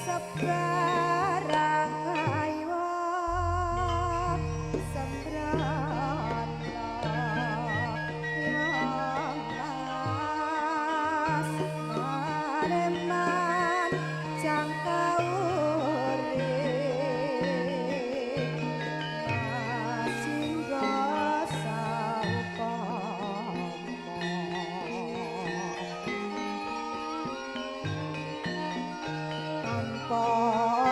sebarang ayo sembrono yang mas mareman jangka urip singgo saupama tanpa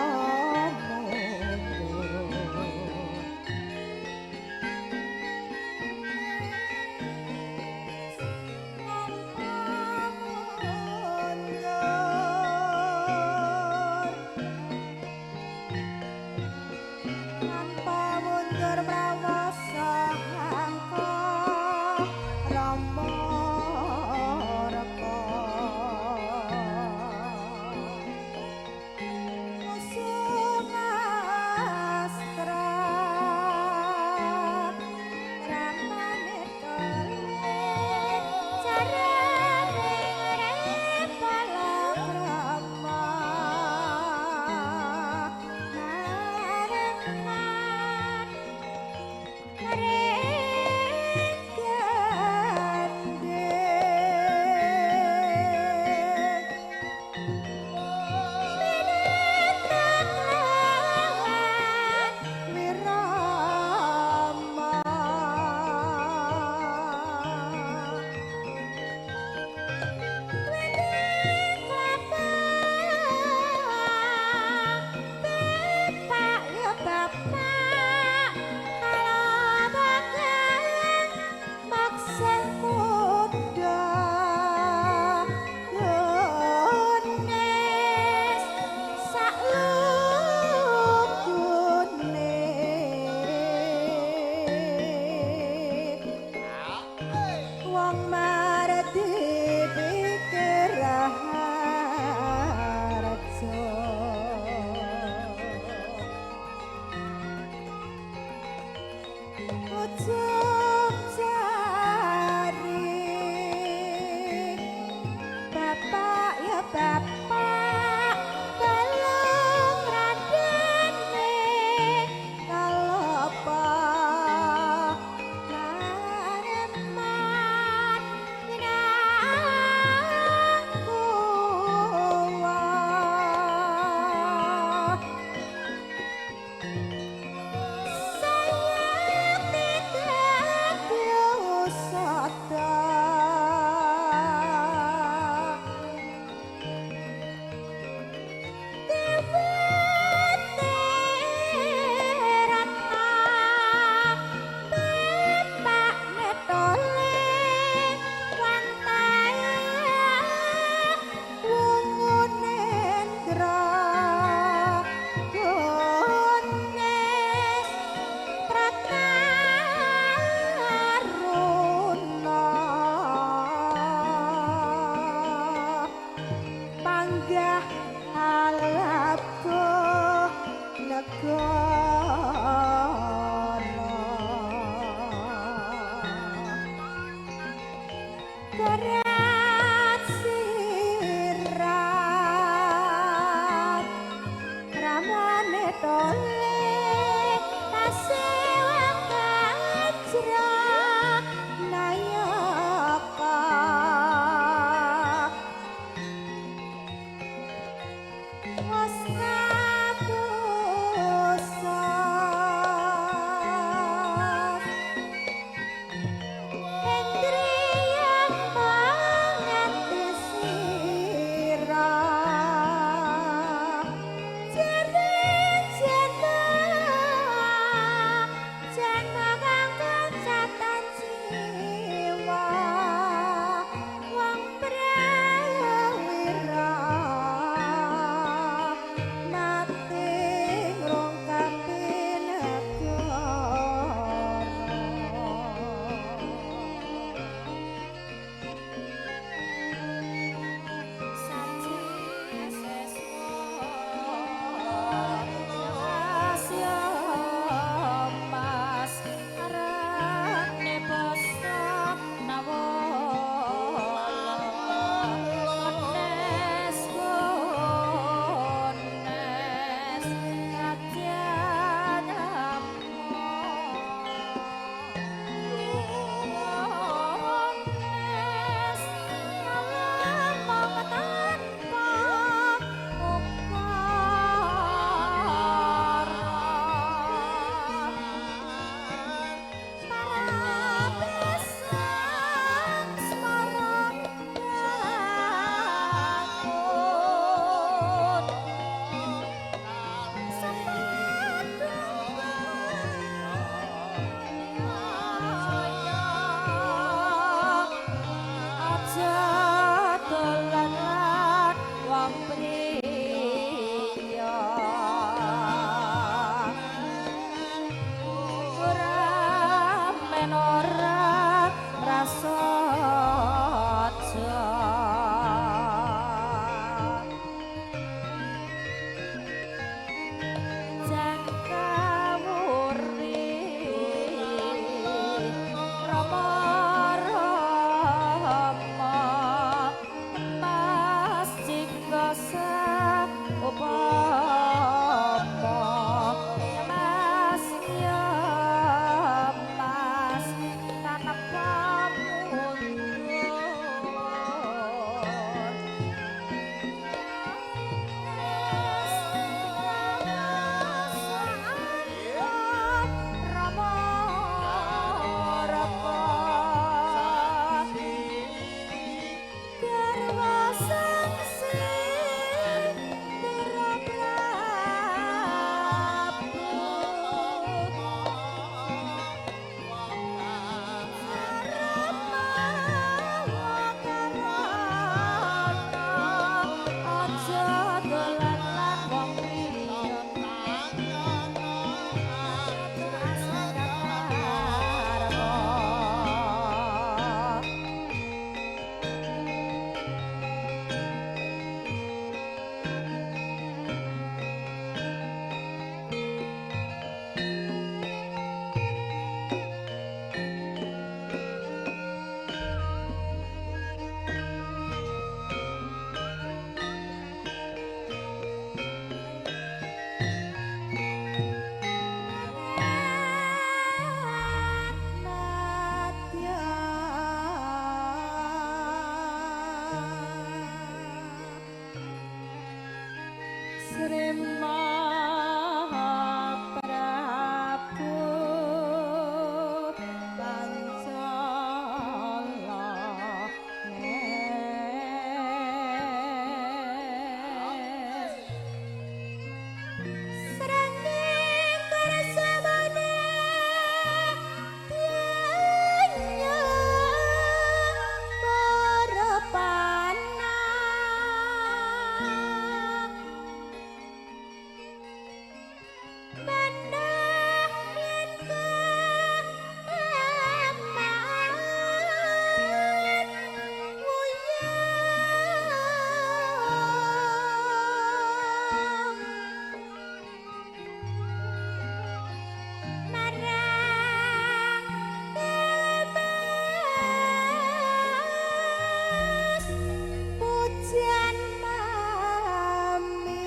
Pujian mami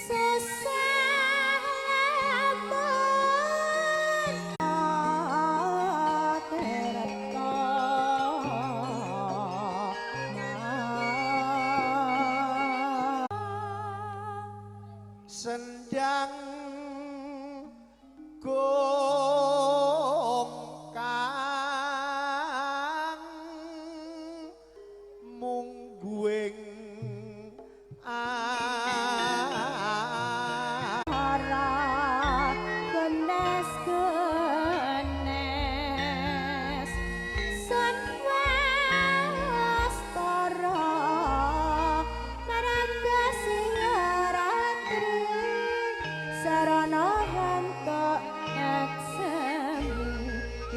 susah lamun terto sendang gong kang mungguing genes sun wastara marangga siratri sarana hantuk eksem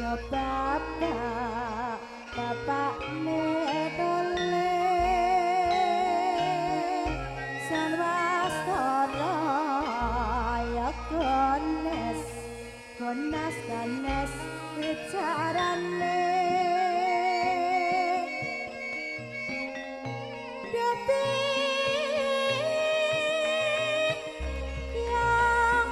ya bapak bapak medole sun wastara ya gones gonas ganes bicarane Depi yang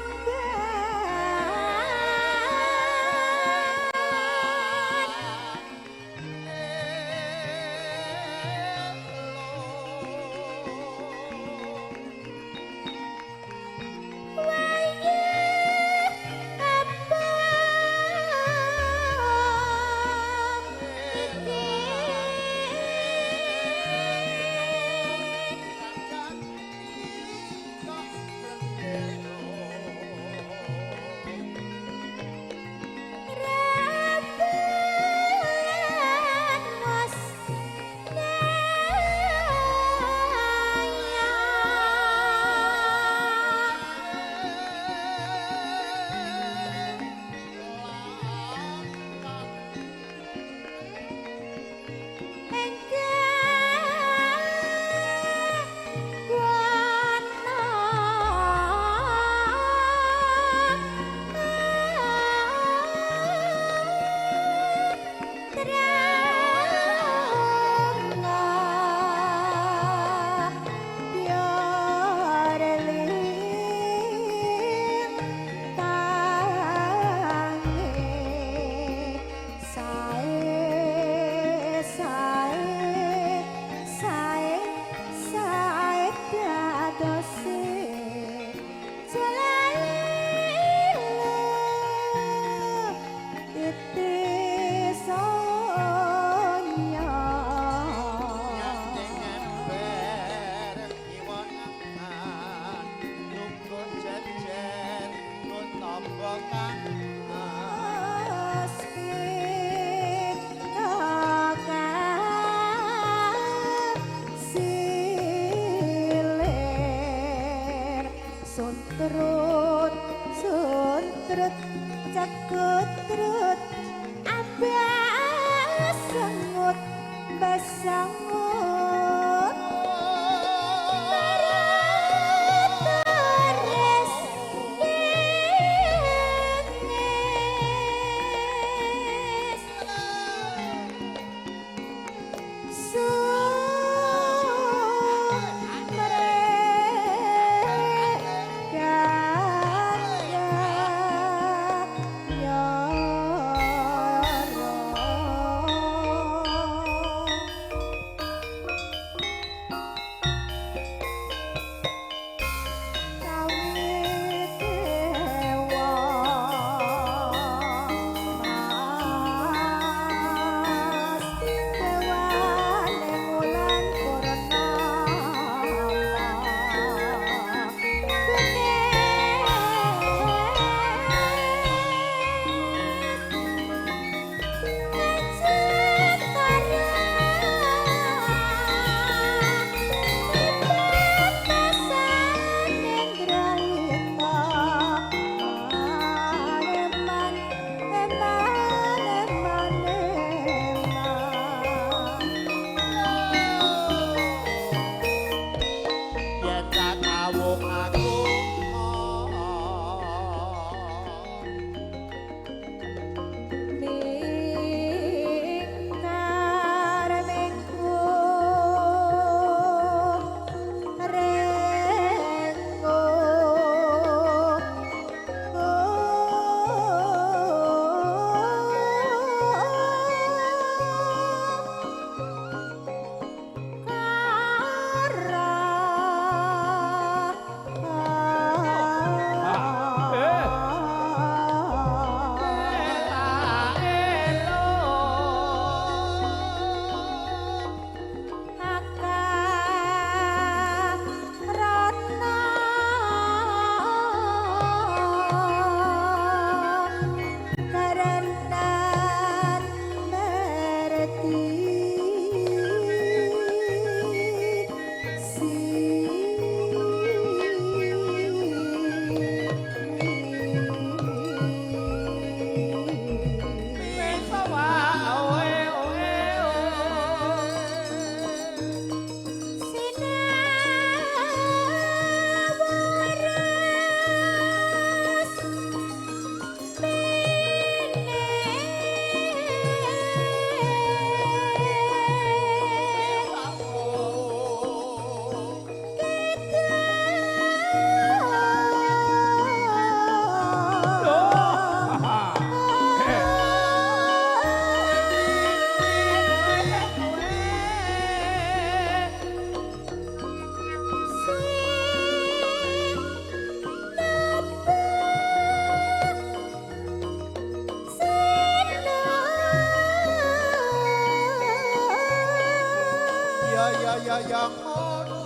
yang ngono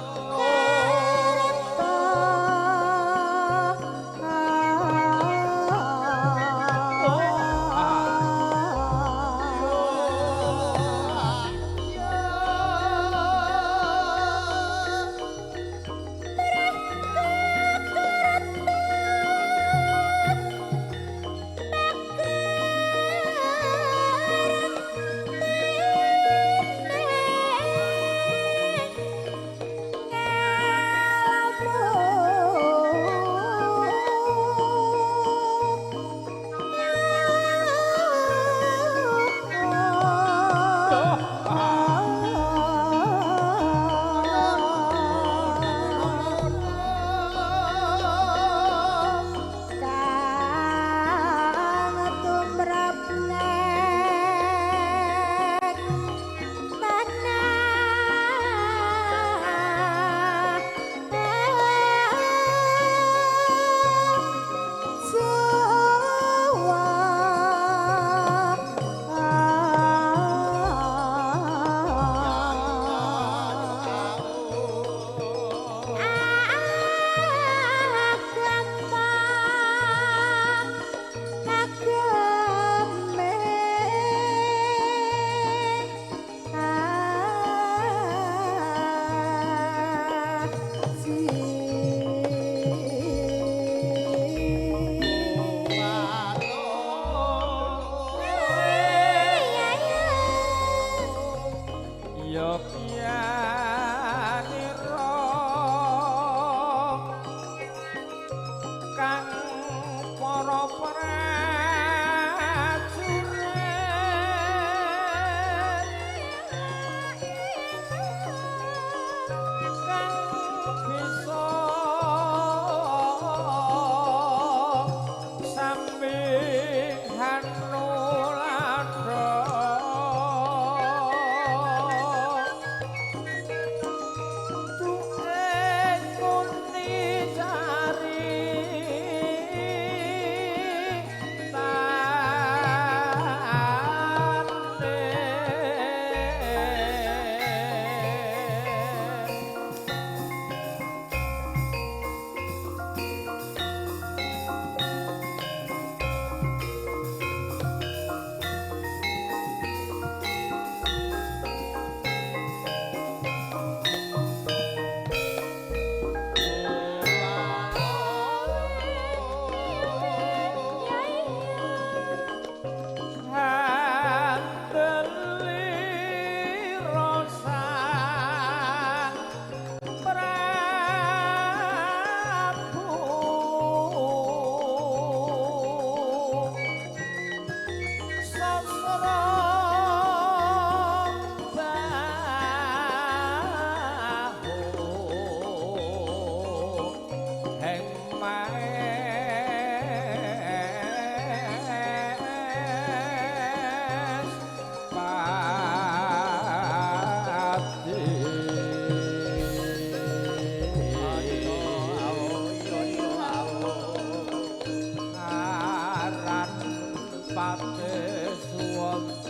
Pate suwon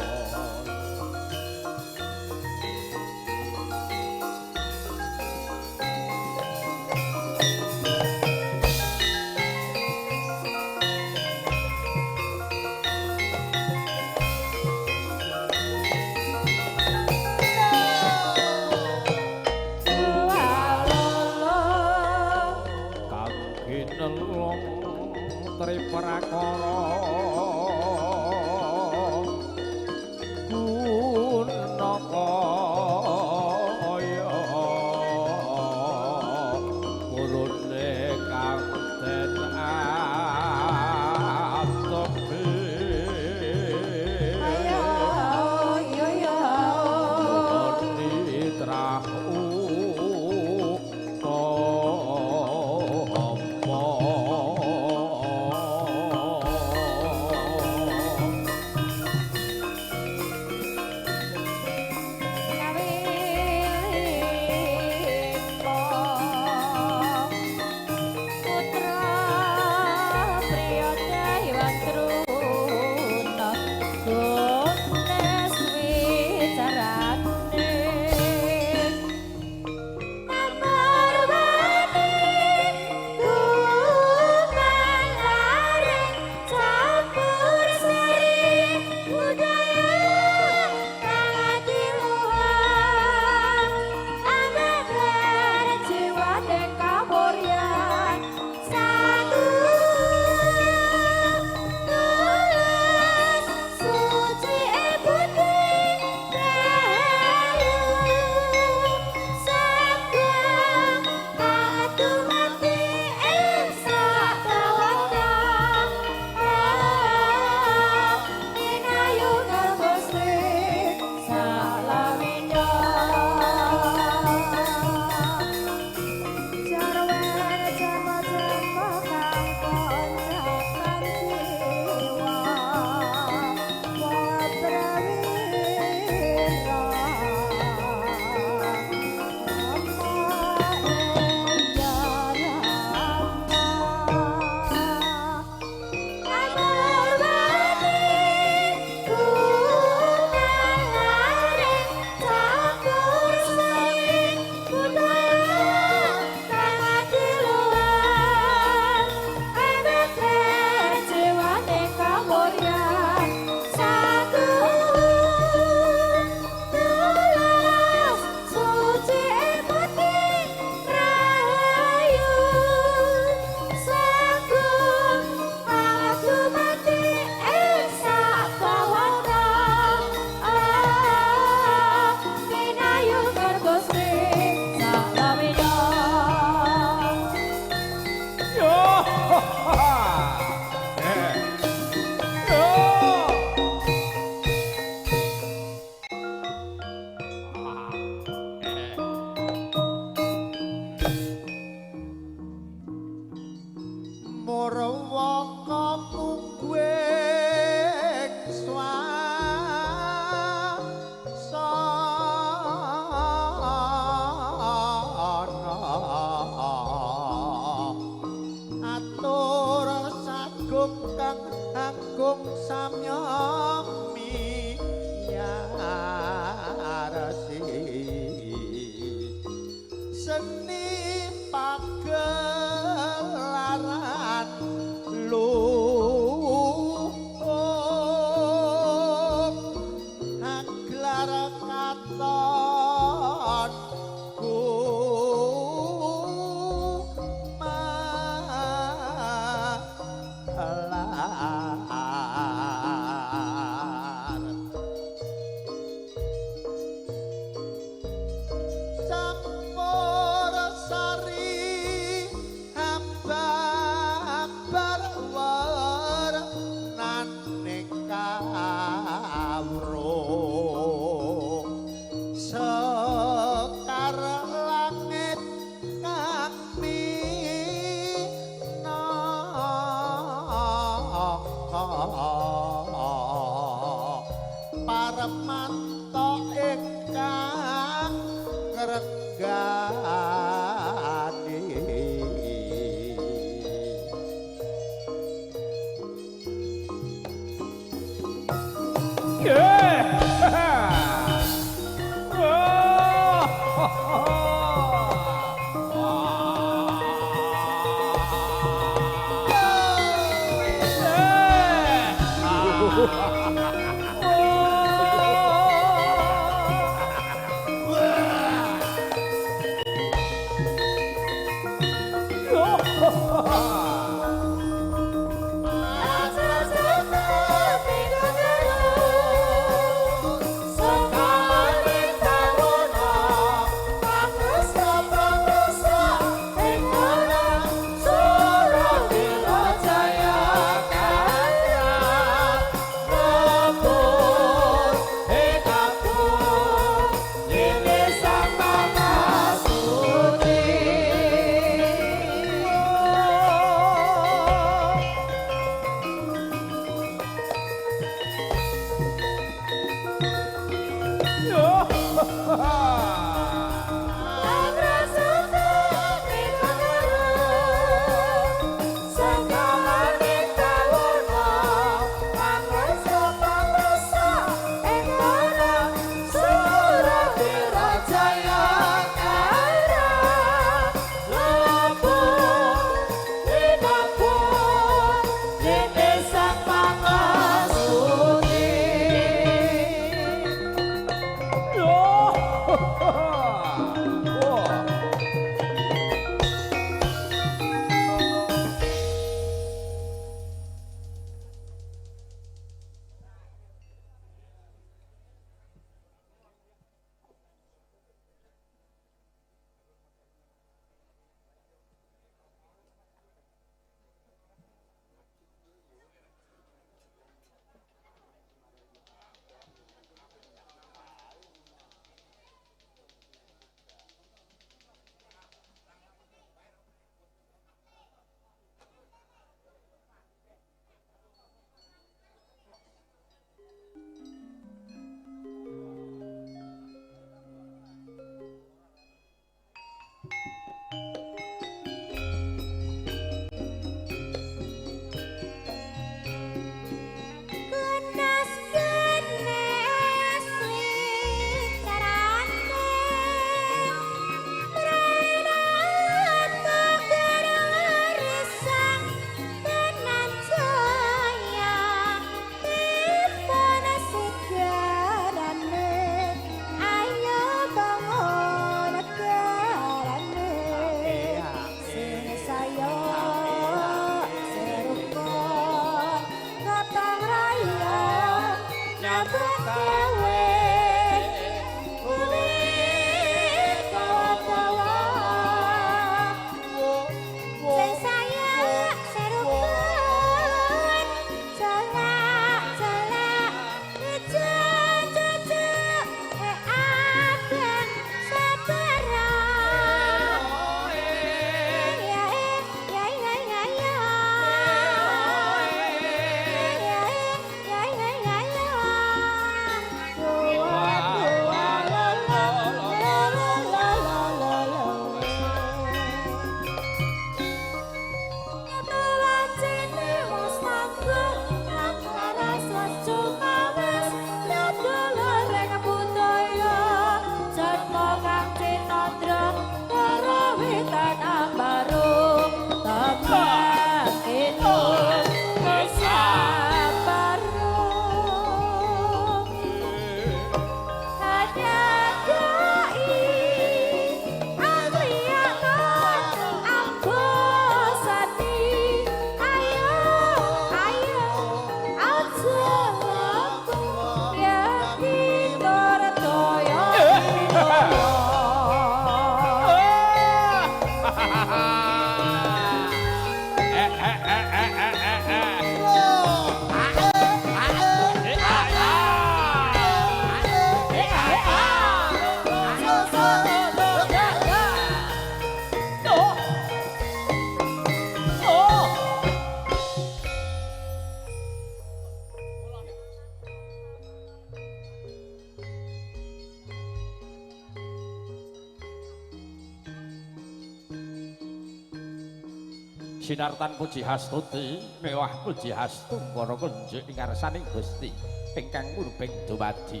Sinartan puji hastuti mewah puji hastung para kunjuk ing ngarsaning Gusti ingkang murbeng dumadi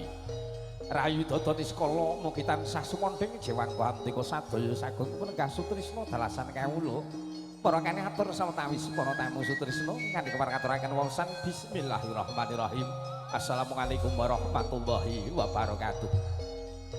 rayu dada niskala mugi tansah sumandhing jewangga antika sadaya sagung menenggah sutrisna dalasan kawula para kene atur sawetawis para tamu sutrisna kanthi keparengaturaken waosan bismillahirrahmanirrahim assalamualaikum warahmatullahi wabarakatuh.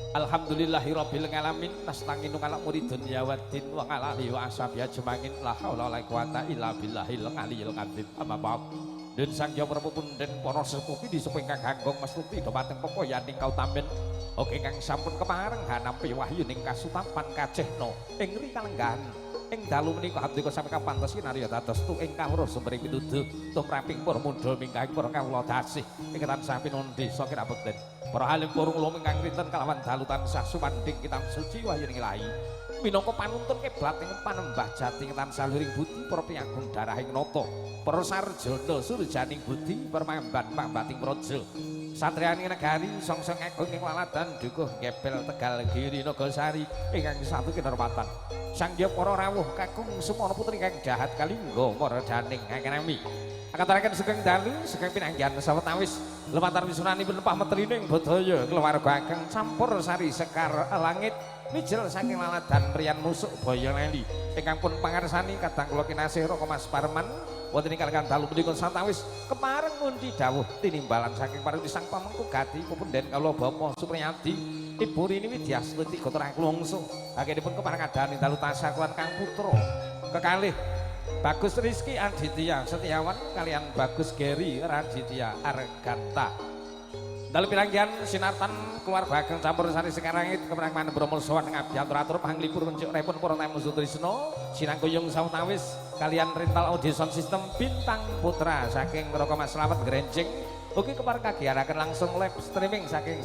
Alhamdulillahirabbil alamin nasta'inu ala muridun ya waddin wa ala alihi wa ashabihi ajmain la haula wala quwata illa billahil aliyyil azim amma ba'd. Den sangya prapundhen para sepuh di seping kaganggong mestuti dhumateng pepoyaning kautamen oke kang sampun kepareng hanampi wahyu ning kasutapan kacehna ing rikalenggahan ing dalu menika hamdika sampe kapantos kinarya dados tu ing kawruh sumbering pituduh tumraping para mundha mingkahing para kawula dasih ing tansah pinundi sakira bekten para halim purung lo ingkang rinten kalawan dalu tansah sumandhing kitab suci wahyuning ilahi minangka panuntun kiblat ing panembah jati ing tansah luring budi para piagung darahing nata para sarjana surjaning budi permamban pambating praja satriyaning negari songsong agung ing laladan dukuh gebel Tegal Giri Nagasari ingkang satu kinurmatan sanggya para rawuh kakung sumana putri kang jahat kalingga maradaning ngakenami akaturaken sugeng dalu sugeng pinanggihan sawetawis lumantar wisunanipun pametrining budaya keluarga ageng campur sari sekar langit mijil saking laladan priyan musuk Boyolali ingkang pun pangarsani kadang kula kinasih Raka Mas Parman wonten ing kaliyan dalu punika sawetawis kepareng ngundi dawuh tinimbalan saking paruti sang pamengku gati pupunden kawula Bapa Supriyadi Ibu Rini Widyastuti Gotra Klungsu akhiripun kepareng adani dalu tasah kulan Kang Putra kekalih Bagus Rizky Aditya Setiawan kalian Bagus Geri Raditya Arganta dalu pinanggihan sinartan keluarga ageng campur sari sekarangit kemenang mana Bromo sowan ngabdi atur-atur panglipur menjuk repun para tamu sutrisna sinangguyung sawetawis kalian rental audio sound system Bintang Putra saking Raka Mas Slamet Grenjing ugi kepareng kagiaraken langsung live streaming saking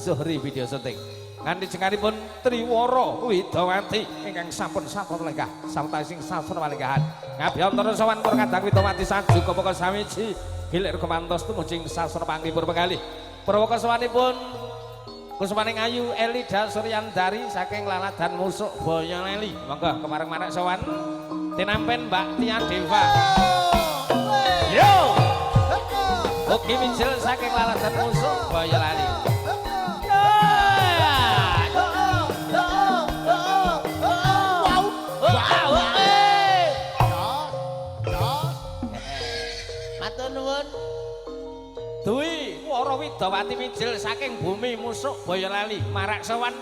Zuhri video syuting nganti jengaripun Triwara Widawati ingkang sampun sampun lenggah sawetawis sing sampun walenggahan ngabdi antara sowan para kadang Widawati saju kepoko sawiji gilir kemantos tumujing sasana panglipur penggalih prawaka sawanipun Kusmaning Ayu Elida Suryandari saking laladan musuk Boyolali monggo kemareng manak sowan tinampen Mbak Tia Deva yo ugi mijil saking laladan musuk Boyolali Dwi Wara Widawati mijil saking bumi musuk Boyolali marak sowan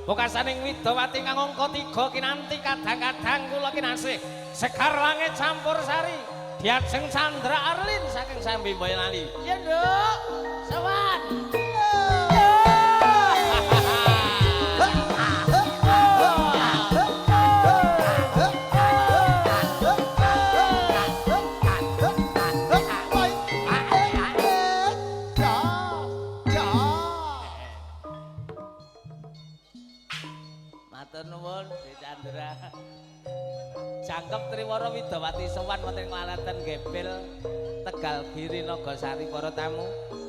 bokasaning Widawati kang angka 3 kinanti kadang-kadang kula kinasih Sekar Langit campur sari Diajeng Chandra Arlin saking Sambi Boyolali ya Nduk sowan nuwun Chandra jangkep Triwara Widawati sowan wonten laladan Gempil Tegal Giri Nagasari para tamu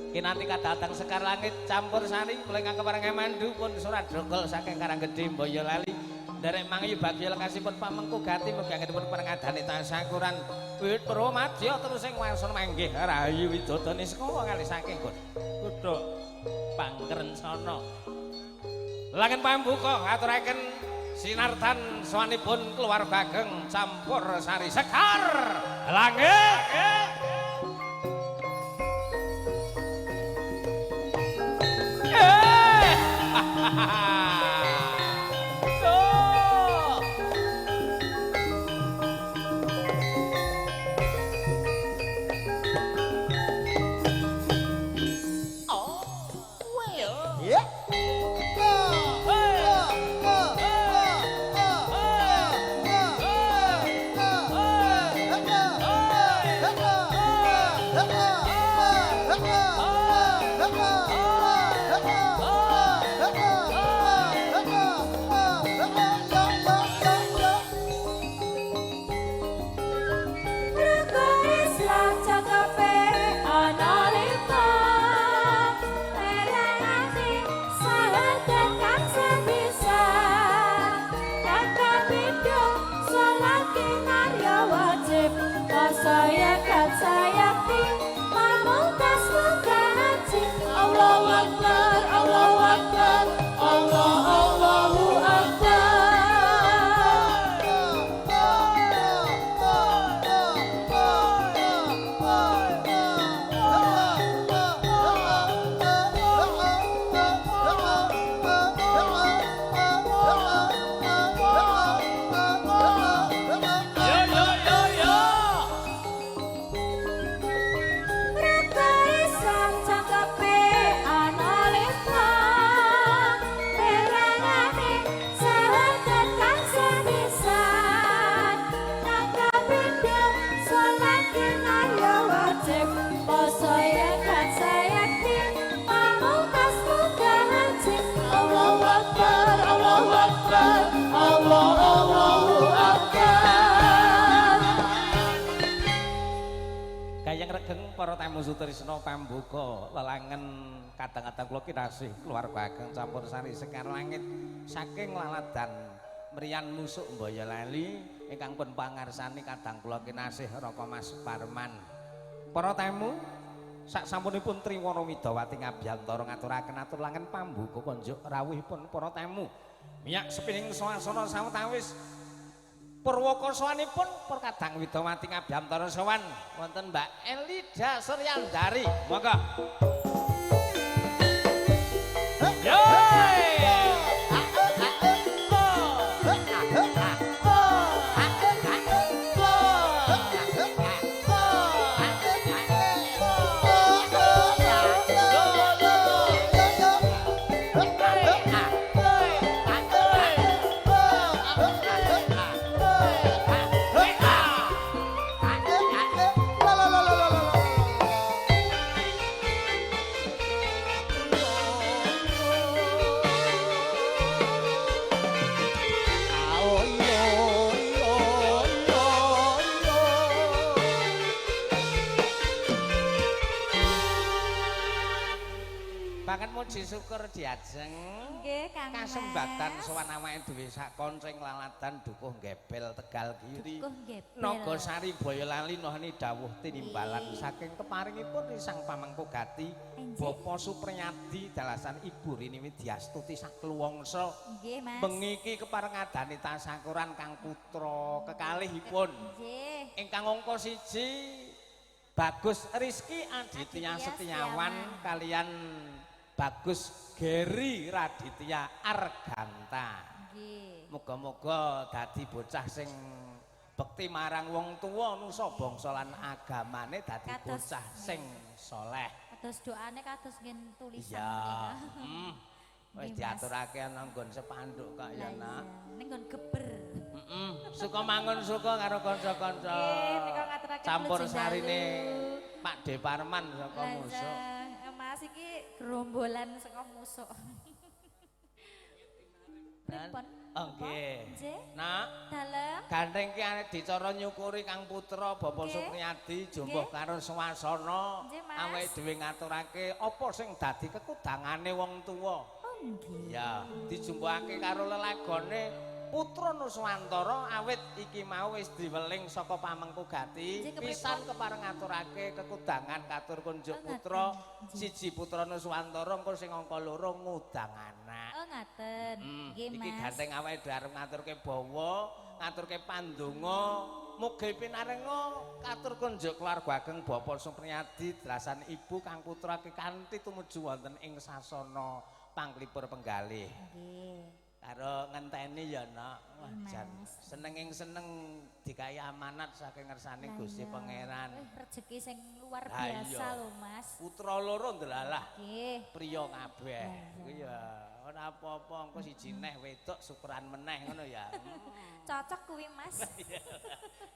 kinanti kadhateng Sekar Langit campur sari kula ingkang kepareng mandu pun surat drogol saking Karanggedhe Boyolali nderek mangyu bagya lekasipun pamengku gati mugi anggenipun perengadane tasakuran wiwit Purwomadya terus ing wasana manggih rahayu widodha niskala kali saking Kuduk Pangrencana Langen pambuka aturaken sinartan sawanipun keluarga ageng campur sari Sekar Langit Akbar, Allahu Akbar, Allahu Akbar. Gayeng regeng para tamu sutrisna pambuka lelangen kadang-kadang kula kinasih keluarga ageng campur sari Sekar Langit saking laladan mriyan musuk Boyolali ingkang pun pangarsani kadang kula kinasih Raka Mas Parman. Para tamu sak sampunipun Triwana Widawati ngabyantara ngaturaken atur langen pambuka konjuk rawuhipun para tamu. Miyak sepiring swasana sawetawis purwakasanipun Perkadang Widawati ngabyantara sowan wonten Mbak Elida Suryandari. Monggo. Pangan muji syukur diajeng Nggih, Kang Mas. kasembatan sowan awake dhewe sak konceng laladan dukuh gebel Tegal Giri. Dukuh Gebel. Nagosari Boyolali nohani dawuh tinimbalan saking keparingipun Sang Pamangku Gati Bapa Supriyadi dalasan Ibu Rini Widyastuti sakluwangsa. Nggih, Mas. Bengi iki keparengadani tasakuran Kang Putra kekalihipun. Nggih. Ingkang angka 1 Bagus Rizky Aditya Setiawan kalian Bagus Geri Raditya Arganta. Nggih. Muga-muga dadi bocah sing bekti marang wong tuwa nusa bangsa lan agamane dadi Kados. bocah sing saleh. Kados doane kados ngen tulisan. Iya. nggih. Wis Nggih, Mas. diaturake ana nggon sepanduk kok ya, Lah Nak. iya, ning nggon geber. Suka mangun suka karo kanca-kanca. Nggih, nika ngaturaken Campur Lujen sarine Dalu. Pak De Parman saka Lah musuk. iya, Mas iki gerombolan saka musuk. Pripun? Oh nggih. Nggih. Nak, Dalem. gandeng ki arep dicara nyukuri Kang Putra Bapak Nggih. Supriyadi jumbuh Nggih. karo swasana. Nggih, Mas. Awake dhewe ngaturake apa sing dadi kekudangane wong tuwa. Oh nggih. Ya, dijumbuhake karo lelagone Putra Nuswantara awit iki mau wis diweling saka Pamengku Gati. Nggih, kepripun? Pisan kepareng ngaturake kekudangan katur kunjuk Oh, putra, ngaten. siji Putra Nuswantara engko sing angka 2 ngudang anak. Oh ngaten. Nggih, Iki Mas. ganteng awake dhewe arep ngaturke bawa, ngaturke pandonga, mugi pinarenga katur kunjuk keluarga ageng Bapak Supriyadi dalasan Ibu Kang Putra kanthi tumuju wonten ing sasana panglipur penggalih. Nggih. Karo ngenteni ya, Nak. Wah, Mas. jan seneng dikai amanat saking ngersane Lah Gusti iya. Pangeran. Rezeki sing luar Lah iya. biasa lho, Mas. Putra loro ndelalah. Nggih. Priya kabeh. Lah iya. Kuwi ya ora apa-apa, engko siji neh wedok syukuran meneh ngono ya. Cocok kuwi, Mas.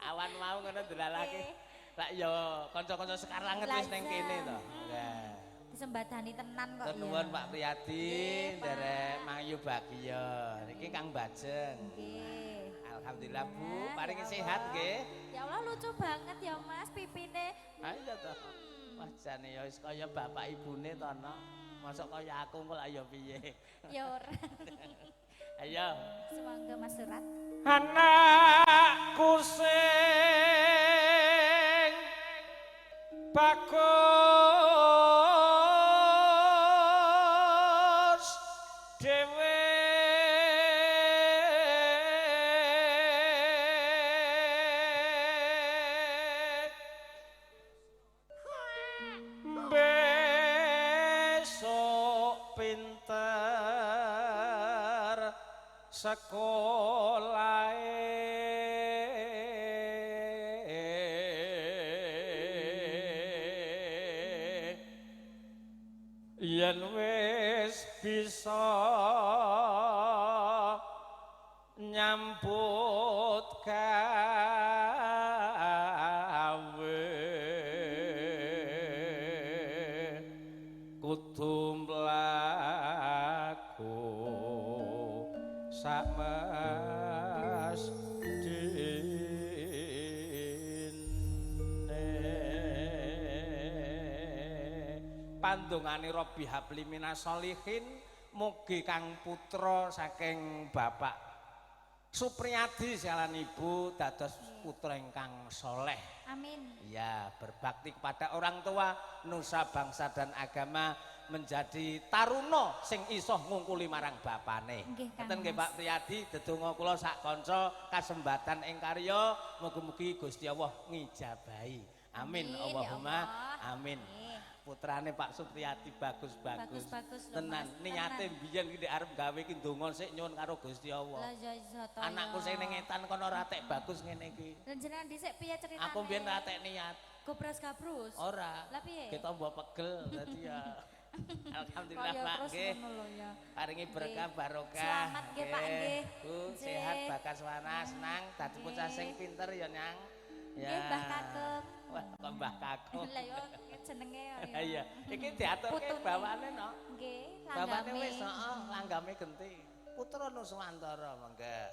Awan mau ngono ndelalake. Nggih. Lah ya kanca-kanca Sekar Langit Lah wis ning iya. kene to. Nggih. Disembadani tenan kok ya. Nuwun Pak Priyadi, Nggih, Pak. nderek Mangyu Bagya. Niki Kang Bajeng. Nggih. Alhamdulillah Bu, Ya, paringi ya sehat Allah. nggih. Ya Allah lucu banget ya Mas pipine. Ayo to. Wah jane ya wis kaya bapak ibune to, Nok. Mosok kaya aku kok ya piye. Ya ora. Ayo. Semangga Mas Surat. Anakku sing bagus dhewe besok pinter sekolahe yen wis bisa nyambut gawe kudu mlaku Pandongane Robbi habli minas sholihin mugi kang putra saking Bapak Supriyadi sialan Ibu dados putra ingkang soleh. Amin. Ya, berbakti kepada orang tua, nusa bangsa dan agama menjadi taruna sing iso ngungkuli marang bapane. Ngeten nggih Pak Priyadi, dedonga kula sak kanca kasembatan ing karya mugi-mugi Gusti Allah ngijabahi. Amin. Allahumma amin. Putrane Pak Supriyadi bagus-bagus. Tenan niate biyen iki arep gawe iki ndonga sik nyuwun karo Gusti Allah. Lah ya iso to. Anakku sing ning etan kono ora tek bagus ngene iki. Lah jenengan dhisik piye ceritane? Aku biyen ra tek niat. Gobras gabrus. Ora. Lah piye? Kita mbok pegel dadi ya. Alhamdulillah Pak nggih. Paringi berkah barokah. Selamat nggih Pak nggih. Bu sehat bakas wana senang dadi bocah sing pinter ya Nyang. Ya. Nggih Mbah Kakung. Wah, kok Mbah Kakung. Lah yo jenenge ya. Iya, iki diaturke bawane no. Nggih, Bawane langgame. wis heeh, langgame genti. Putra Nuswantara mangga.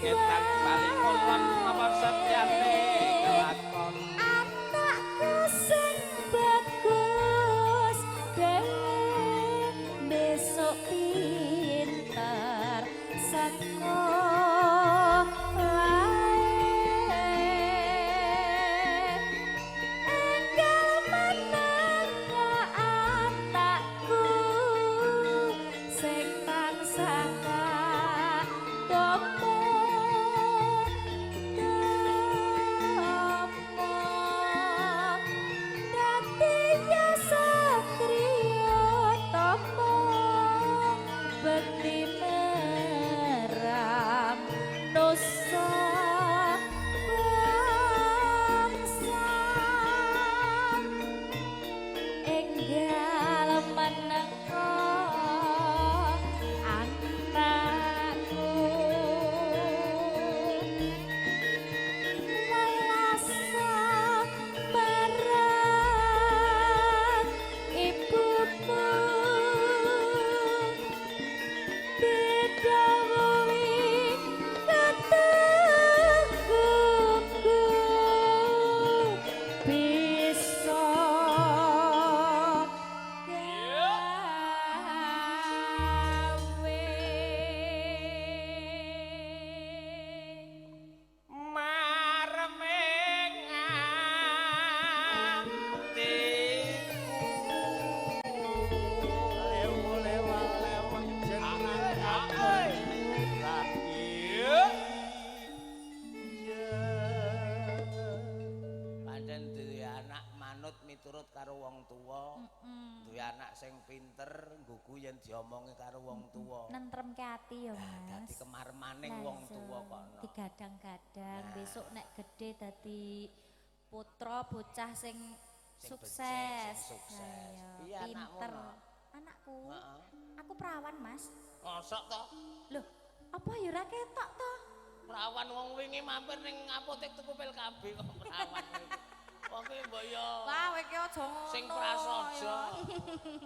Ketan bali kolon apa setyane kelakon anakku sing bagus dhewe besok pinter saka enggal menang anakku sing tansah domo miturut karo wong tuwa, duwe anak sing pinter, nggugu yen diomongi karo wong tuwa. Nentremke ati ya, Mas. Dadi kemarmaning wong tuwa kono. Digadang-gadang besok nek gede dadi putra bocah sing sukses. Iya, pinter. Anakku. Aku perawan, Mas. Mosok to? Loh, apa ya ora ketok to? Perawan wong wingi mampir ning apotek tuku pil KB kok perawan. Wong ki mbok yo. Wah, kowe ki aja ngono. Sing prasaja.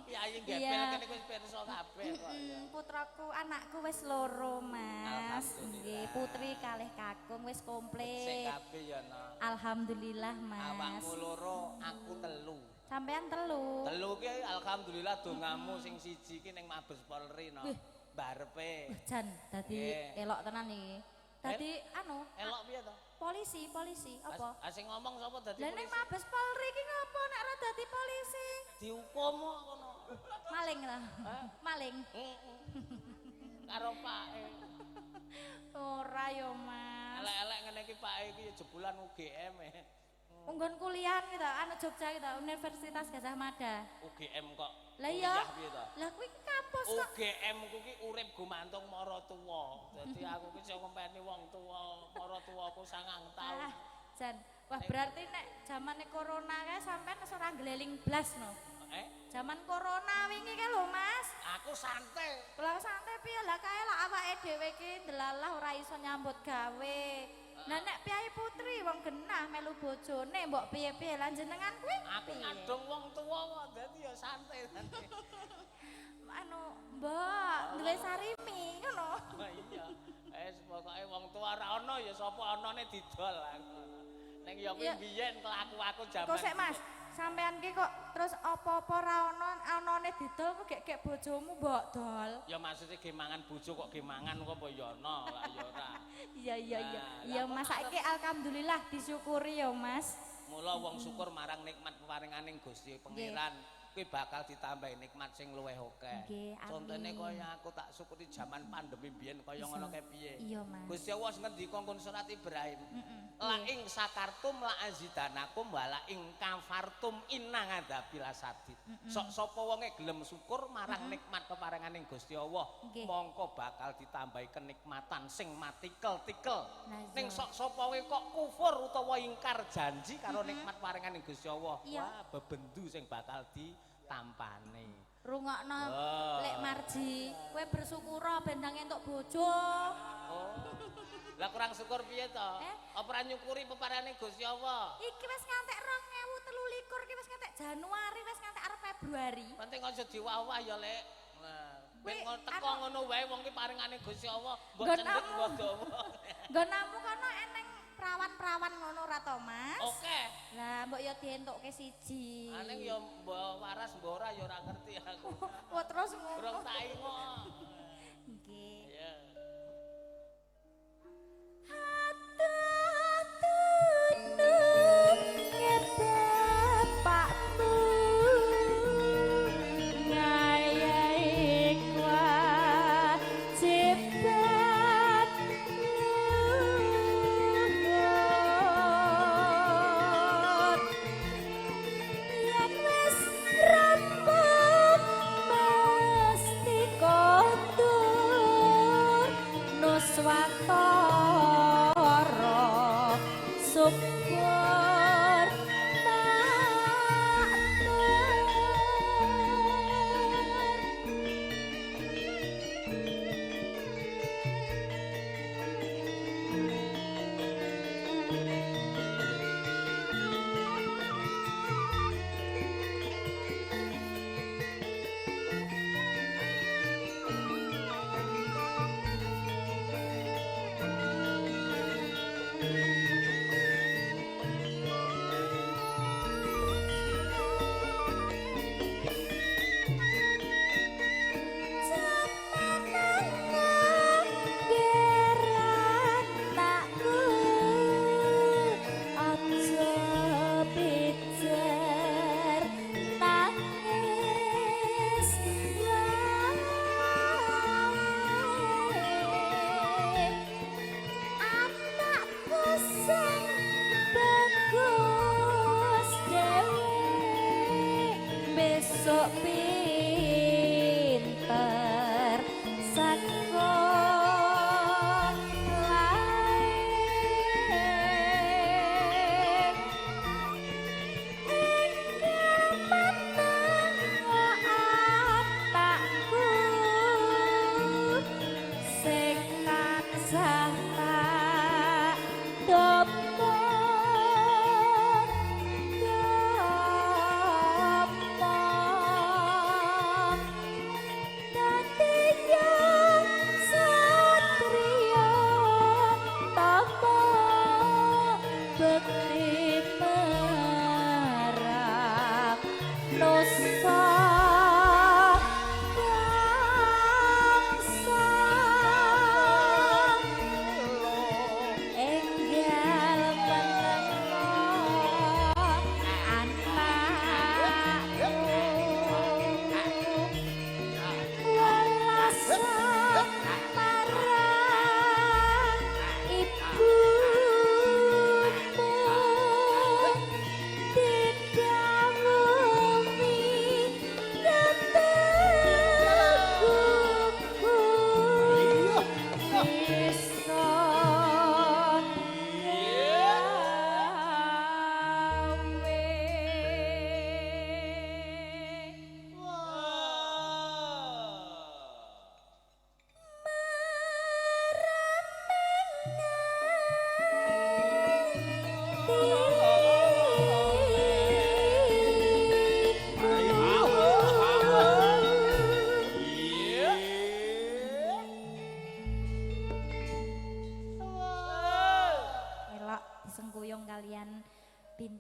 Piyayi gepel kene wis pirsa kabeh kok ya. Putraku, anakku wis loro, Mas. Nggih, putri kalih kakung wis komplit. Sing kabeh ya no. Alhamdulillah, Mas. Awakmu loro, aku telu. Sampean telu. Telu ki alhamdulillah dongamu sing siji ki ning Mabes Polri no. Barepe. Jan, dadi elok tenan iki. Dadi anu, elok piye to? Polisi apa? Sing ngomong sapa dadi polisi? Lah ning Mabes Polri ki ngopo nek ora dadi polisi? Dihukum kok kono. Maling lah. Maling. Karo pake. Ora yo, Mas. Elek-elek ngene iki pake iki jebulan UGM e. Unggon kuliah ki ta, anu Jogja ki ta, Universitas Gajah Mada. UGM kok. Lah iya. Piye to? Lah kuwi kampus kok. UGM ku ki urip gumantung mara tuwa. Dadi aku ki sing ngempeni wong tuwa, mara tuwaku 9 taun. Jan, wah berarti nek zamane corona kae sampean wis ora ngleling blas no. Zaman corona wingi kan lho Mas. Aku santai. Lah santai piye lah kae lah awake dhewe iki ndelalah ora iso nyambut gawe. Lah nek Piai Putri wong genah melu bojone mbok piye-piye lan jenengan kuwi? Aku ngadong wong tuwa kok dadi ya santai. Anu, Mbak, duwe sarimi ngono. Iya. Pokoke wong tuwa ora ana ya sapa anane didol aku. Ning ya kuwi biyen kelaku aku jaman. Kok sik Mas, sampean ki kok terus apa-apa ra ono anane didol kok gek bojomu mbok dol. Ya maksudnya gemangan bojo kok gemangan kok apa ya ana lah ya ora. Iya. Iya Mas, saiki alhamdulillah disyukuri ya Mas. Mula wong syukur marang nikmat peparinganing Gusti Pangeran. Kuwi bakal ditambahi nikmat sing luwih akeh. Contone kaya aku tak syukuri jaman pandemi biyen kaya ngono kae piye. Iya Mas. Gusti Allah ngendika kon surat Ibrahim. La ing sakartum la azidanakum wa la ing kafartum inna ngadzabil asadid. Sok sapa wonge gelem syukur marang nikmat peparinganing Gusti Allah, mongko bakal ditambahi kenikmatan sing matikel-tikel. Ning sok sapa wae kok kufur utawa ingkar janji karo nikmat paringaning Gusti Allah, wah bebendu sing bakal ditampani. Rungokno Lek Marji, kowe bersyukur ben ndang entuk bojo. Oh. Lah kurang syukur piye to? Apa ora nyukuri peparane Gusti Allah? Iki wis ngantek 2023 iki wis ngantek Januari wis ngantek arep Februari. Penting aja diwawah ya, Lek. Nah, ben teko ngono wae wong ki paringane Gusti Allah, mbok cendhek mbok dawa. Nggonamu kono eneng prawan-prawan ngono ra to, Mas? Oke. Lah mbok ya dientukke siji. Aning ya mbok waras mbok ora ya ora ngerti aku. Oh terus ngono. Durung tak ingo. Nggih. Ya.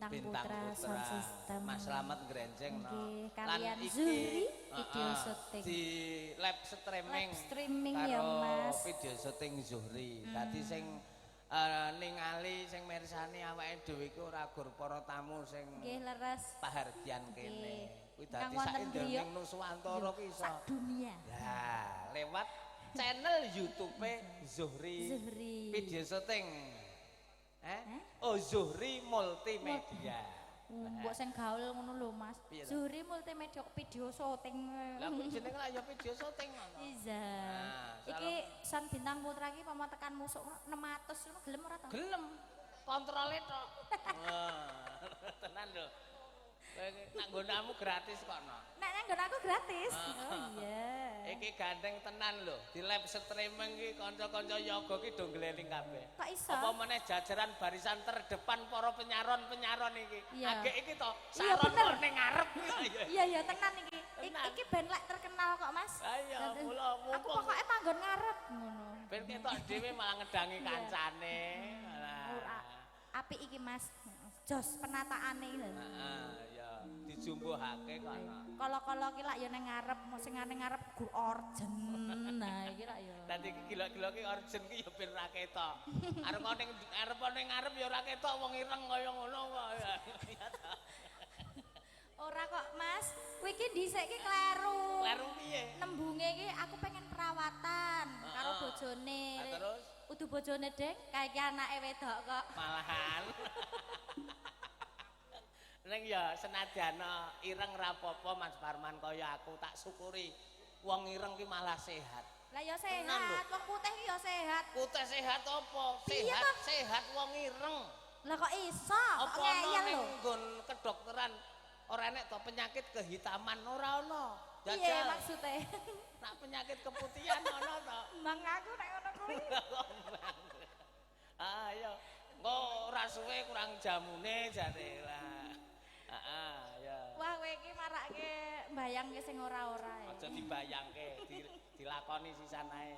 Bintang Putra Sound System. Mas Slamet Grenjeng no. Nggih, kalian Zuri video syuting. Di live streaming. Live streaming ya, Mas. Video syuting Zuhri. Dadi sing ningali sing mirsani awake dhewe iku ora gur para tamu sing nggih leres pahargyan kene. Kuwi dadi Kang wonten griya saindenging Nuswantara ki iso. sak dunia. Lah, lewat channel YouTube Zuhri. Video syuting. Oh, Zuhri Multimedia. Mbok sing gaul ngono lho, Mas. Zuhri Multimedia video syuting. Lah kuwi jenenge lak ya video syuting ngono. Iya. Iki San Bintang Putra iki pama tekan musuk 600 ngono gelem ora to? Gelem. Kontrole tok. Tenan lho. Nak nggonamu gratis kok no. Nek nang nggon aku gratis. Oh iya. Iki gandeng tenan lho. Di live streaming iki kanca-kanca yoga iki do ngeliling kabeh. Kok iso? Apa meneh jajaran barisan terdepan para penyaron-penyaron iki. Iya. Agek iki to Iya, saron bener. ning ngarep. Iya iya tenan iki. Tenan. Iki ben lek terkenal kok, Mas. Ayo, mula Aku mumpung pokoknya manggon ngarep ngono. ben ketok dhewe malah ngedangi kancane. Ora apik iki, Mas. Jos penataane iki lho. Heeh, ya dijumbuhake kok. Kala-kala ki lak ya ning ngarep, sing ning ngarep gur orjen. Nah, iki lak ya. Dadi iki gila-gila ki urgent ki ya ben ra ketok. Arep ning ngarep ya ora ketok wong ireng kaya ngono kok. Ora kok, Mas. Kuwi iki dhisik ki kleru. Kleru piye? Nembunge iki aku pengen perawatan karo bojone. Terus Udu bojone, Dek, kayak anake wedok kok. malahan. Ning ya senajan ireng ra apa-apa Mas Parman kaya aku tak syukuri. Wong ireng ki malah sehat. Lah ya Tenan sehat, wong putih ki ya sehat. Putih sehat apa? Piye Sehat, toh? sehat wong ireng. Lah kok iso? Kok Apa ngeyel ana ning lho. nggon kedokteran ora enek to penyakit kehitaman ora ono. Piye Jajal. maksude? Nak penyakit keputihan ono to. Mang aku nek ngono kuwi. Ayo, kok ora suwe kurang jamune jare lah. Heeh, ya. Wah, kowe iki marake mbayangke sing ora-ora. Aja dibayangke, dilakoni sisan ae.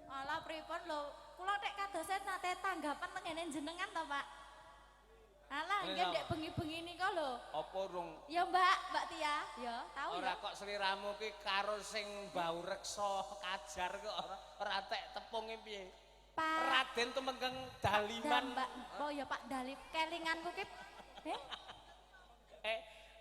Alah pripun lho, kula nek kadose nate tanggapan teng ngene jenengan to, Pak. Alah, nggih ndek bengi-bengi nika lho. Apa rung Ya, Mbak Tia, ya, tahu ora ya. kok sliramu ki karo sing bau reksa kajar kok ora tek tepunge piye? Pak Raden Tumenggeng Daliman. Mbak, oh ya Pak Dalip kelinganku ki.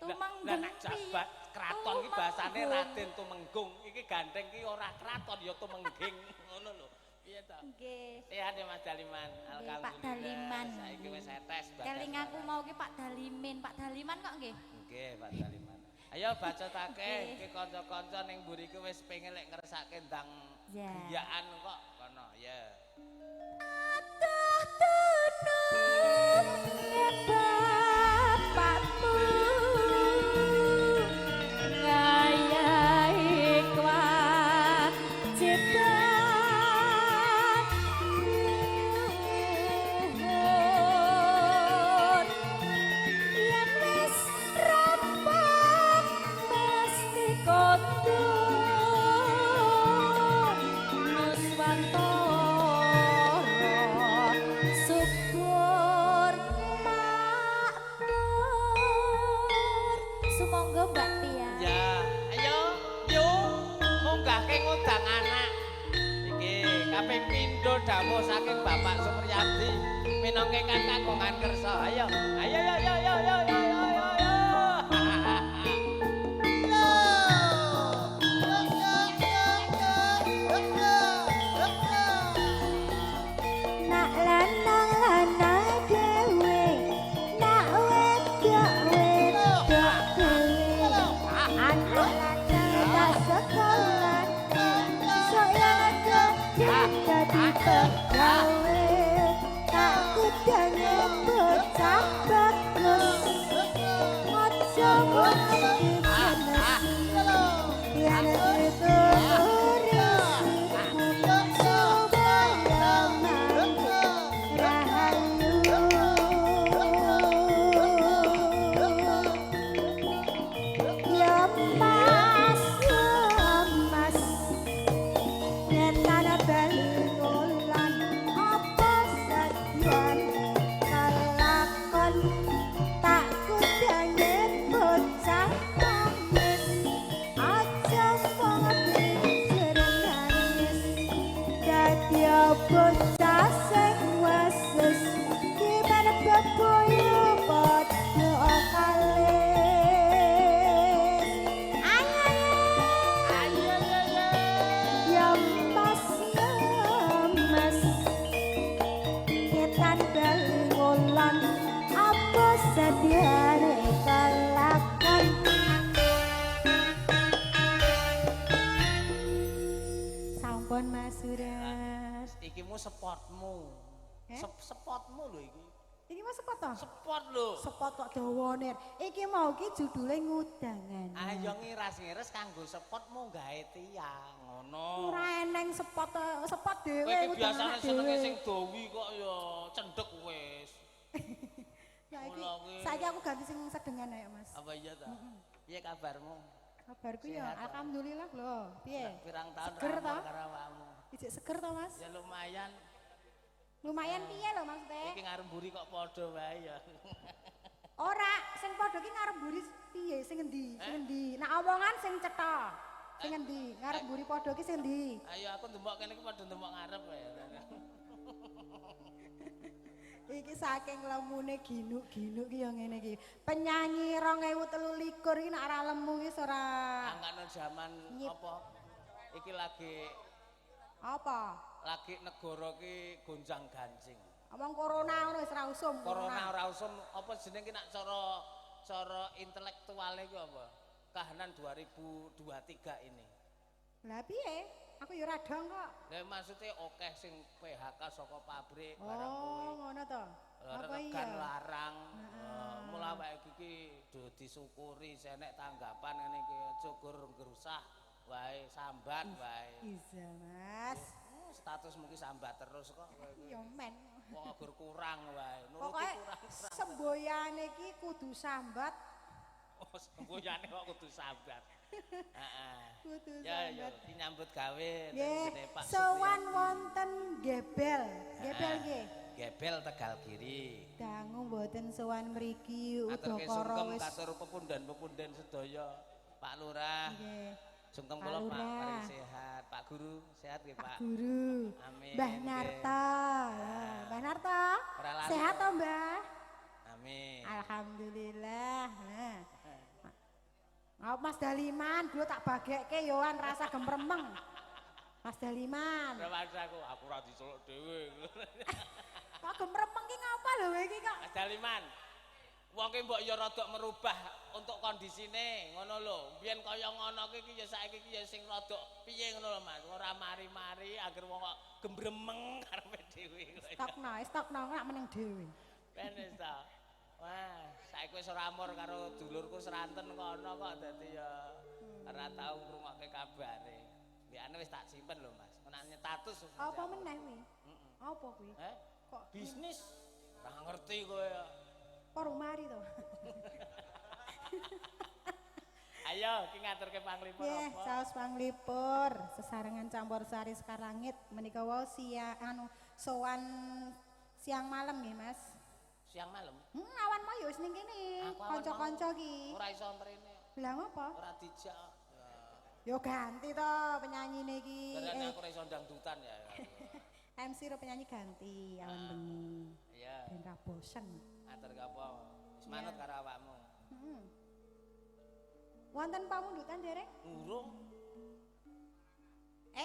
Tumenggeng nek piye? jabat kraton ki bahasane Tumenggung. Raden Tumenggung. Iki gandeng ki ora kraton ya tumengging ngono lho. Piye to? Nggih. Sehat ya Mas Daliman. Nggih, Pak Daliman. Saiki wis etes badan. Kelinganku mau ki Pak Dalimin, Pak Daliman kok nggih. Nggih, Pak Daliman. Ayo bacotake iki kanca-kanca ning mburi ki wis pengen lek ngersake ndang Ya. griyaan kok kono ya. Aduh tunung bapakmu ngayahi kewajiban luhur yang wis rampung mesti kondur Nuswantara subur makmur sumangga Mbak Tia. Ya, ayo yuk munggahke ngundang anak. Iki kaping pindho dawuh saking Bapak Supriyadi minangka kan kagungan kersa. Ayo, ayo yo yo yo yo yo yo yo. Nak lanang lanang dewe, nak wedok wedok dewe. Anak lanang tak sekolah, sayang dadi pegawai. Tak kudange bocah bagus, ojo nganti jenes. Yang itu Kalakon bocah sing wases gimana beboyo padha kalis ayo ya mas ketan balungolan apa sadiane kalakan sampun Mas Surat Iki mu spotmu. Eh? Spotmu lho iki. iki mas sepot to? Spot lho. Sepot kok dawane iki mau ki judule ngudangan Ayo ngiras-ngiris kanggo spotmu gawe tiang ngono. ora eneng sepot dhewe Kowe iki biasane ngudangan senenge dhewe. sing dowi kok ya cendhek wis. Saiki Mula kuwi. saiki aku ganti sing sedengan ae Mas. Apa iya ta? Piye kabarmu? Kabarku ya Sehat, toh? alhamdulillah lho. Piye? Pirang tahun Seger, toh? karo awakmu. Ijek seger to Mas? Ya lumayan. Lumayan piye lho maksudnya? Iki ngarep mburi kok padha wae ya. Ora, sing padha ki ngarep mburi piye? Sing endi? Sing endi? Nak omongan sing cetha. Sing endi? Ngarep mburi padha ki sing endi? Ayo aku ndemok kene iki padha ndemok ngarep wae. Iki saking lemune ginuk-ginuk ki ya ngene iki. Penyanyi 2023 iki nek ora lemu wis ora Angkane jaman Nyip. apa? Iki lagi apa? negara ki gonjang-ganjing. Omong corona ngono wis ora usum. Corona ora usum apa jenenge ki nak cara intelektuale ku apa? Kahanan 2023 ini. Lah piye? Aku ya ora dong kok. Lah maksudnya akeh sing PHK saka pabrik barang kuwi. Oh, ngono to. Apa Regan iya? larang. Mula awake iki do disyukuri senek tanggapan ngene iki aja gur ngrusah wae sambat wae. Bisa, Mas. Status mungkin sambat terus kok. Ya men. Wong agur kurang wae. Nuruti Pokoknya kurang. semboyane iki kudu sambat, Oh, semboyane kok kudu sambat. Heeh. kudu Ya ya sambat. dinyambut gawe Nggih, gene Pak sowan wonten Gebel. Gebel nggih. Gebel Tegal Kiri. Dangu mboten sowan mriki Aturke udakara sungkem wis. katur pepundan-pepundan sedaya. Pak Lurah, Nggih. sungkem Pak kula Pak Lurah. paring sehat. Pak Guru, sehat nggih Pak Pak. Guru. Amin, Mbah nggih. Narta. Lah, Mbah Narta. Ora lali Sehat kok. to, Mbah? Amin. Alhamdulillah. Nah. Oh, Mas Daliman, dulu tak bagekke yoan rasa gemremeng. Mas Daliman. Terus aku ora diceluk dhewe. Kok gemremeng ki ngapa lho iki kok? Mas Daliman. Wong ki mbok ya rada merubah untuk kondisine, ngono lho. Biyen kaya ngono ki ya saiki ki ya sing rada piye ngono lho Mas. Ora mari-mari agar wong kok gembremeng karepe dhewe. Stokno nak meneng dhewe. Ben wis ta. Wah, saiki wis ora amur karo dulurku seranten kono kok dadi ya ora tau ngrungokke kabare. Mbiyane wis tak simpen lho Mas. Menawa nyetatus. Apa meneh kuwi? Apa kuwi? Kok Bisnis? Ora ngerti kowe. Porong mari to. Ayo, ki ngaturke panglipur Nggih, apa? saos panglipur, sesarengan campur sari Sekar Langit menika wau sowan siang malam nggih, Mas. Siang malam. Awan mau ya wis ning kene. Aku awan Kanca-kanca mau. ki. Ora iso antrene. Lah ngopo? Ora dijak. Yo ganti to penyanyine iki. Karena aku ora iso dangdutan ya. MC ro penyanyi ganti awan bengi. Iya. Ben ra bosen. Atur apa? Wis manut karo awakmu. Heeh. Wonten pamundutan dereng? Urung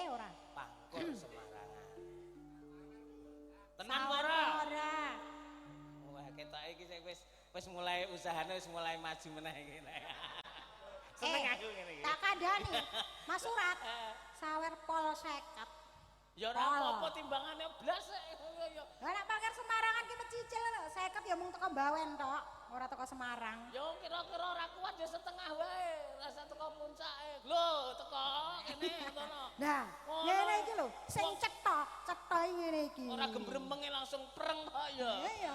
Ora. pangkur semarangan. Tenan ora? Ora. Wah, ketoke iki sing wis mulai usahane wis mulai maju meneh iki. Seneng aku ngene iki. Tak kandhani. Mas Surat. Sawer pol 50. Ya ora apa-apa timbangane blas ya. Lah nek parkir Semarangan ki mecicil 50 ya mung teko Bawen tok, ora teko Semarang. Yo kira-kira ora kuat ya setengah wae, rasa teko puncake. Lho, teko kene ngono. Nah, ngene iki lho, sing cetok iki ngene iki. Ora gembremenge langsung preng kok ya. Iya.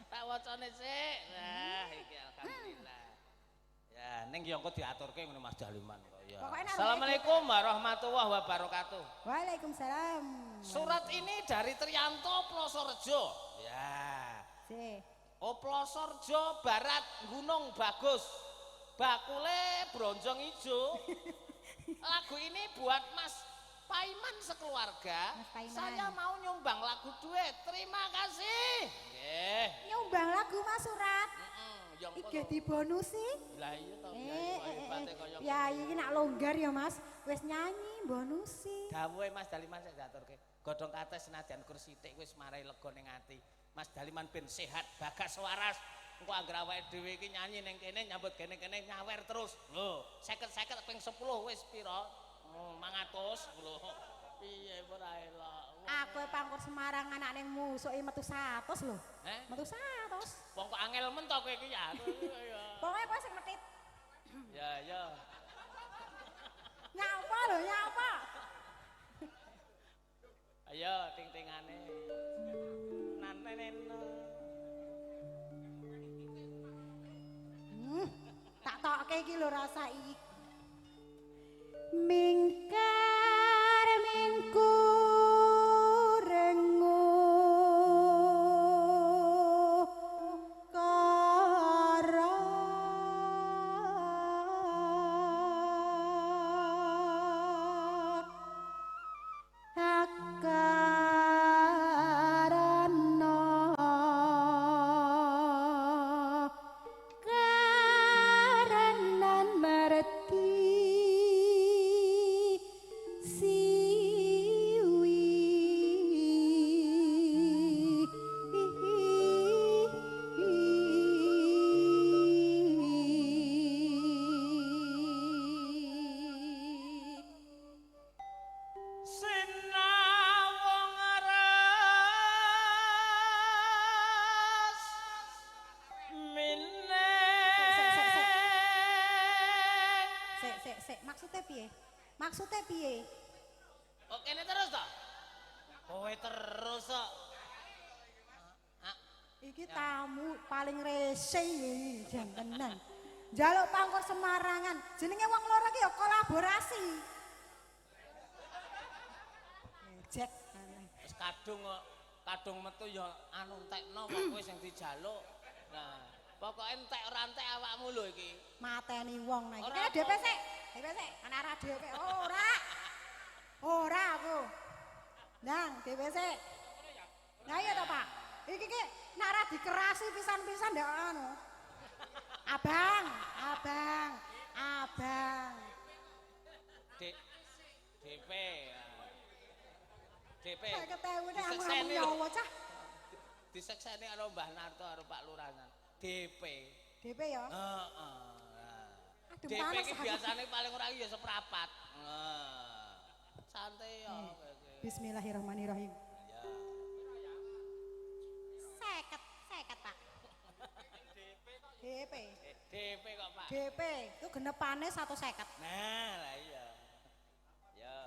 Tak wacane sik. Nah, iki alhamdulillah. Ya, ning yo engko diaturke ngene Mas Daliman kok ya. Pokoknya Assalamualaikum warahmatullahi wabarakatuh. Waalaikumsalam. Surat ini dari Triyanto Plosorejo. Ya. Sih. Plosorejo Barat Gunung Bagus. Bakule bronjong ijo. Lagu ini buat Mas Paiman sekeluarga, Mas Paiman. saya mau nyumbang lagu duet. Terima kasih. Nggih. Nyumbang lagu Mas Surat. Yang Iki dibonusi. Lah iya to, hebate kaya Ya iki nak longgar ya Mas, wis nyanyi bonusi. dawuhe Mas Daliman sik diaturke. Godhong kates senajan kursi sithik wis marai lega ning ati. Mas Daliman ben sehat, bagas waras. Engko anggere awake dhewe iki nyanyi ning kene nyambut kene-kene nyawer terus. Lho, 50-50 ping 10 wis pira? 500 lho. Piye ora elok. Aku pangkur Semarang anak ning musuke metu 100 lho. Metu 100. Wong kok angel men to kowe iki ya. Pokoke kowe sing metit. Ya, ya. Nyapa lho, nyapa. Ayo ting-tingane. Naneneno. Tak tokke iki lho rasa iki. Mingkar mingku rengu kara akarana karanan merti Sinawong ras mineng. Sik, maksudnya piye? Maksudnya piye? Oh kene terus to? Kowe terus kok. Iki tamu paling rese iki jan tenan. Njaluk pangkur Semarangan. Jenenge wong loro iki ya kolaborasi. Jack. Wis kadung metu ya anu entekno kok kowe sing dijaluk. Nah, pokoke entek ora entek awakmu lho iki. Mateni wong nek. Ora Iki DP sik. DP sik, ana ra DP. Ora. Ora aku. Nang, DP sik. Nah iya toh, Pak. Iki ki nek ra dikerasi pisan-pisan ndak anu. Abang. DP. DP. Saya ketemu nek aku Disekseni lho. nyawa cah. Disekseni karo Mbah Narto karo Pak Lurah. DP. DP ya. Heeh. Aduh, DP panas iki aku. biasane paling ora ya seprapat. Santai ya. Bismillahirrahmanirrahim. Ya. 50, Pak. DP. DP kok, Pak. DP itu genepane 150. Nah, lah iya. Ya.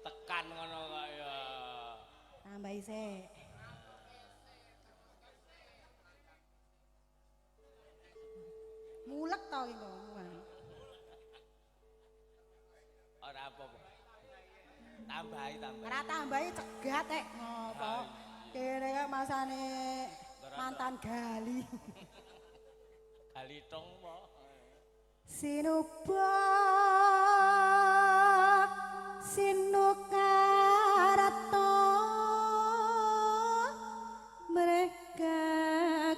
Tekan ngono kok ya. Tambahi sik. Mulek to iki kok. Ora apa-apa. Tambahi. Ora tambahi cegat ngopo. Kene kok masane mantan gali. Galitong po. Sinuba sinukarata mereka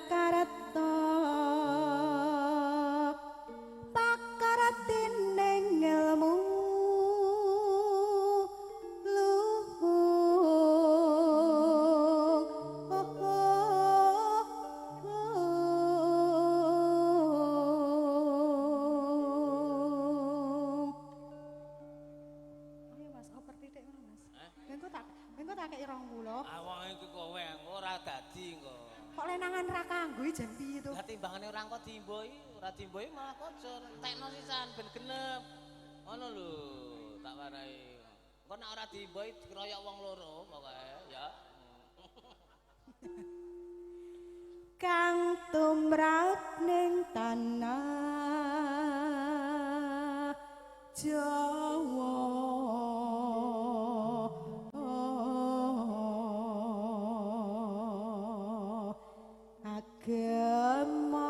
karata pakarating ilmu Ayo Mas, oper titik ngono. dadi kok. Kok lenangan ra kanggo jan piye to? Lah timbangane ora kok diimboi, ora diimboi malah kocor. Entekno sisan ben genep. Ngono lho, tak warai. Engko nek ora diimboi dikeroyok wong loro pokoke ya. Kang tumrap ning tanah Jawa agama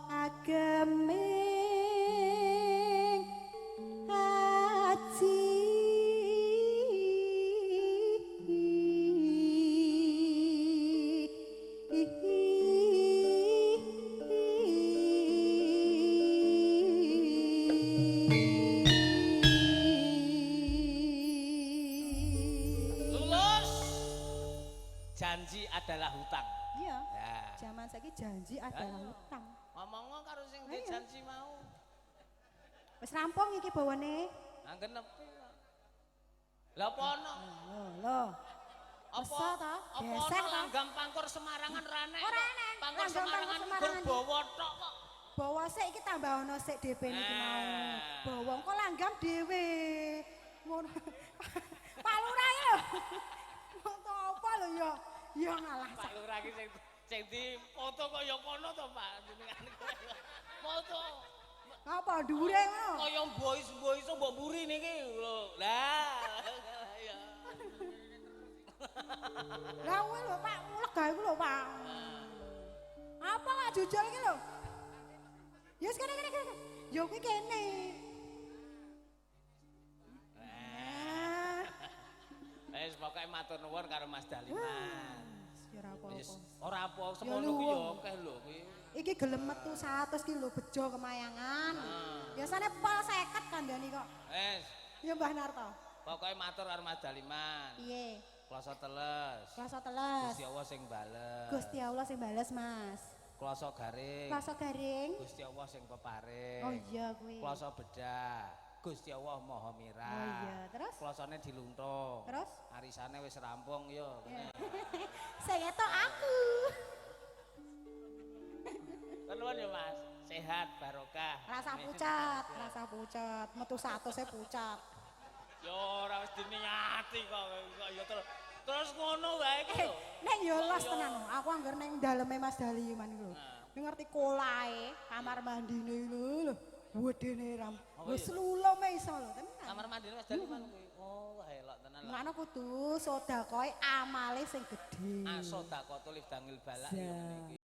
ageming haji Lulus. Janji adalah hutang. Iya. Ya. Zaman saiki janji adalah Ayo. hutang. Ngomong karo sing Ayo. janji mau. Wis rampung iki bawane. Nang genepi kok. Lah apa ono? Lho. Apa? Masa ta? Apa Geser ono ta? langgam pangkur Semarangan rane? Ora enek. Pangkur Langgam Semarangan pangkur gur Semarangan. bawa tok kok. Bawa sik iki tambah ono sik DP niki mau. Nah. Bawa engko langgam dhewe. Ngono. Pak Lurah ya. Foto apa lho ya? Ya ngalah. Pak Lurah iki sing di foto kok ya kono to, Pak. Jenengan foto. Apa dhuwure ngono? Kaya bois-bois mbok mburi niki lho. Lah. Ya. Lah kuwi lho Pak, lega iku lho Pak. Apa Pak jujur iki lho? Ya wis kene. Ya kuwi kene. Wis pokoke matur nuwun karo Mas Daliman. Ya ora Wis apa-apa. ora apa semono ki ya akeh lho kuwi. Iki gelem metu 100 kilo bejo kemayangan. Biasane pol 50 kandhani kok. Wis Ya Mbah Narto. pokoke matur karo Mas Daliman. Piye? Klasa teles. Rasa teles. Gusti Allah sing bales. Gusti Allah sing bales, Mas. Klasa garing. Rasa garing. Gusti Allah sing peparing. Oh iya kuwi. Klasa bedah. Gusti Allah Maha Mirah. Oh iya, terus? Klasane diluntung. Terus? Arisane wis rampung yo. Ya. Sing etok aku. Nuwun ya Mas. Sehat barokah. Rasa pucat. Metu 100 e pucat. Yo ora wis diniati kok ya terus ngono wae iki lho. Nek yo los tenan. Aku anggar ning daleme Mas Daliman iku lho. Ning ngerti kolae, kamar mandine lho. Wedene ram. Wis lulume iso lho, tenan. Kamar mandine Mas Daliman kuwi. Oh, elok tenan lho. Ngono kudu sedakoe amale sing gedhe. Aso dakotul dangil balak ya ngene iki.